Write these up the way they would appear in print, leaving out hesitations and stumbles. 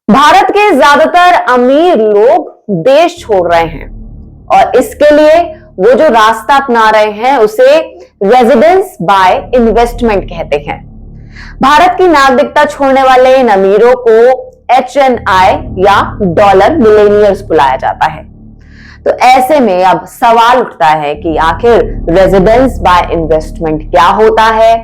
भारत के ज्यादातर अमीर लोग देश छोड़ रहे हैं और इसके लिए वो जो रास्ता अपना रहे हैं उसे रेजिडेंस बाय इन्वेस्टमेंट कहते हैं। भारत की नागरिकता छोड़ने वाले इन अमीरों को HNI या डॉलर मिलेनियर्स बुलाया जाता है। तो ऐसे में अब सवाल उठता है कि आखिर रेजिडेंस बाय इन्वेस्टमेंट क्या होता है,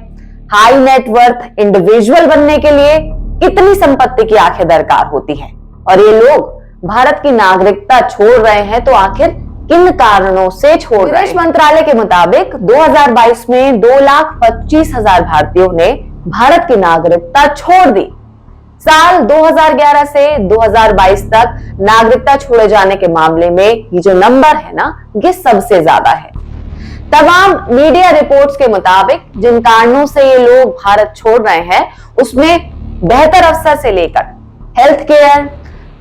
हाई नेटवर्थ इंडिविजुअल बनने के लिए कितनी संपत्ति की आखिर दरकार होती है, और ये लोग भारत की नागरिकता छोड़ रहे हैं तो आखिर किन कारणों से छोड़ रहे हैं। विदेश मंत्रालय के मुताबिक 2022 में 2,25,000 भारतीयों ने भारत की नागरिकता छोड़ दी। साल 2011 से 2022 तक नागरिकता छोड़े जाने के मामले में ये जो नंबर है ना, ये सबसे ज्यादा है। तमाम मीडिया रिपोर्ट्स के मुताबिक जिन कारणों से ये लोग भारत छोड़ रहे हैं उसमें बेहतर अवसर से लेकर हेल्थ केयर,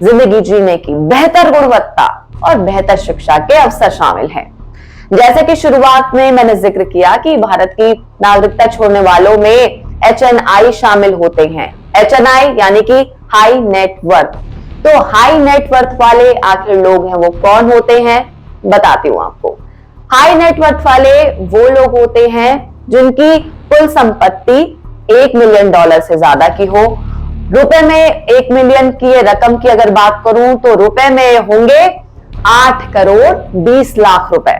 जिंदगी जीने की बेहतर गुणवत्ता और बेहतर शिक्षा के अवसर शामिल हैं। जैसे कि शुरुआत में मैंने जिक्र किया कि भारत की नागरिकता छोड़ने वालों में HNI शामिल होते हैं। HNI यानी कि हाई नेटवर्थ। तो हाई नेटवर्थ वाले आखिर लोग हैं वो कौन होते हैं, बताती हूं आपको। हाई नेटवर्थ वाले वो लोग होते हैं जिनकी कुल संपत्ति $1 मिलियन से ज्यादा की हो। रुपए में 1 मिलियन की रकम की अगर बात करूं तो रुपए में होंगे 8 करोड़ 20 लाख रुपए।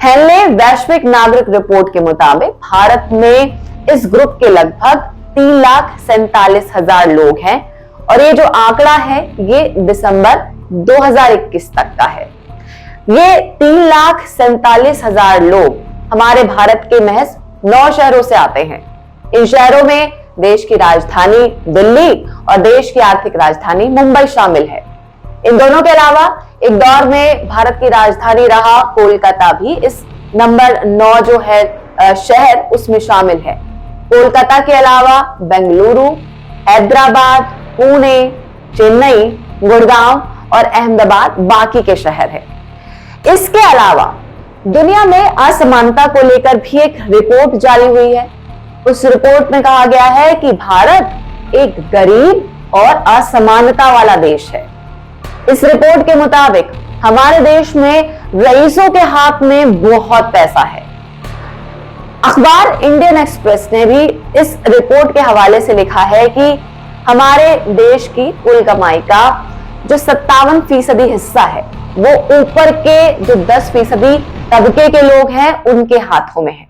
हेनले वैश्विक नागरिक रिपोर्ट के मुताबिक भारत में इस ग्रुप के लगभग 3,47,000 लोग हैं और ये जो आंकड़ा है ये दिसंबर 2021 तक का है। ये 3,47,000 लोग हमारे भारत के महज 9 शहरों से आते हैं। इन शहरों में देश की राजधानी दिल्ली और देश की आर्थिक राजधानी मुंबई शामिल है। इन दोनों के अलावा एक दौर में भारत की राजधानी रहा कोलकाता भी इस नंबर 9 जो है शहर उसमें शामिल है। कोलकाता के अलावा बेंगलुरु, हैदराबाद, पुणे, चेन्नई, गुड़गांव और अहमदाबाद बाकी के शहर हैं। इसके अलावा दुनिया में असमानता को लेकर भी एक रिपोर्ट जारी हुई है। उस रिपोर्ट में कहा गया है कि भारत एक गरीब और असमानता वाला देश है। इस रिपोर्ट के मुताबिक हमारे देश में रईसों के हाथ में बहुत पैसा है। अखबार इंडियन एक्सप्रेस ने भी इस रिपोर्ट के हवाले से लिखा है कि हमारे देश की कुल कमाई का जो 57% हिस्सा है वो ऊपर के जो 10% तबके के लोग हैं उनके हाथों में है,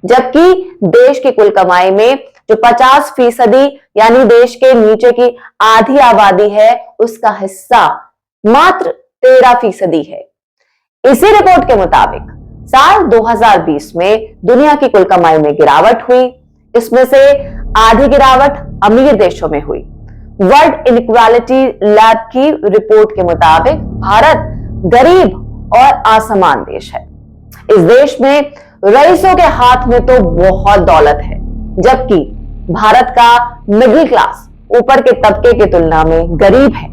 जबकि देश की कुल कमाई में जो 50% यानी देश के नीचे की आधी आबादी है उसका हिस्सा मात्र 13% है। इसी रिपोर्ट के मुताबिक साल 2020 में दुनिया की कुल कमाई में गिरावट हुई। इसमें से आधी गिरावट अमीर देशों में हुई। वर्ल्ड इनइक्वालिटी लैब की रिपोर्ट के मुताबिक भारत गरीब और असमान देश है। इस देश में रईसों के हाथ में तो बहुत दौलत है, जबकि भारत का मिडिल क्लास ऊपर के तबके की तुलना में गरीब है।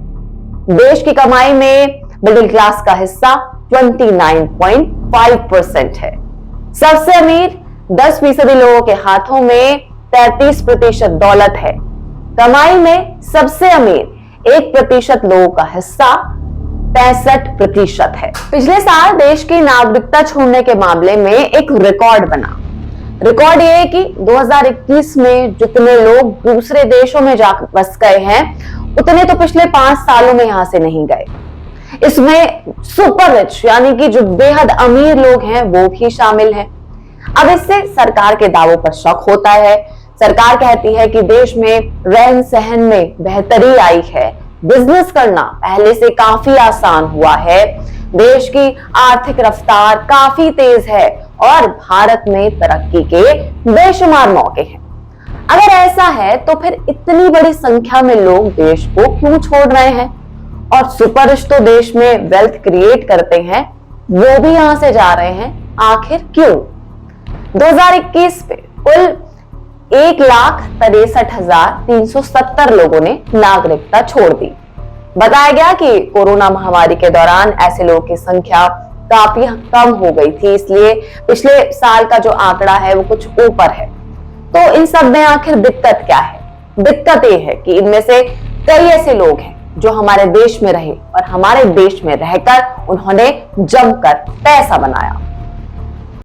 देश की कमाई में मिडिल क्लास का हिस्सा 29.5% है। सबसे अमीर 10% लोगों के हाथों में 33% दौलत है। कमाई में सबसे अमीर 1% लोगों का हिस्सा 65% है। पिछले साल देश की नागरिकता छोड़ने के मामले में एक रिकॉर्ड बना। रिकॉर्ड ये है कि 2021 में जितने लोग दूसरे देशों में जा बस गए हैं उतने तो पिछले 5 सालों में यहां से नहीं गए। इसमें सुपर रिच यानी कि जो बेहद अमीर लोग हैं वो भी शामिल हैं। अब इससे सरकार के दावों पर शक होता है। सरकार कहती है कि देश में रहन सहन में बेहतरी आई है, बिजनेस करना पहले से काफी आसान हुआ है, देश की आर्थिक रफ्तार काफी तेज है और भारत में तरक्की के बेशुमार मौके हैं। अगर ऐसा है तो फिर इतनी बड़ी संख्या में लोग देश को क्यों छोड़ रहे हैं, और सुपर रिच तो देश में वेल्थ क्रिएट करते हैं वो भी यहां से जा रहे हैं, आखिर क्यों? 2021 पे कुल 1,63,370 लोगों ने नागरिकता छोड़ दी। बताया गया कि कोरोना महामारी के दौरान ऐसे लोगों की संख्या काफी कम हो गई थी, इसलिए पिछले साल का जो आंकड़ा है वो कुछ ऊपर है। तो इन सब में आखिर दिक्कत क्या है? दिक्कत ये है कि इनमें से कई ऐसे लोग हैं जो हमारे देश में रहे और हमारे देश में रहकर उन्होंने जमकर पैसा बनाया।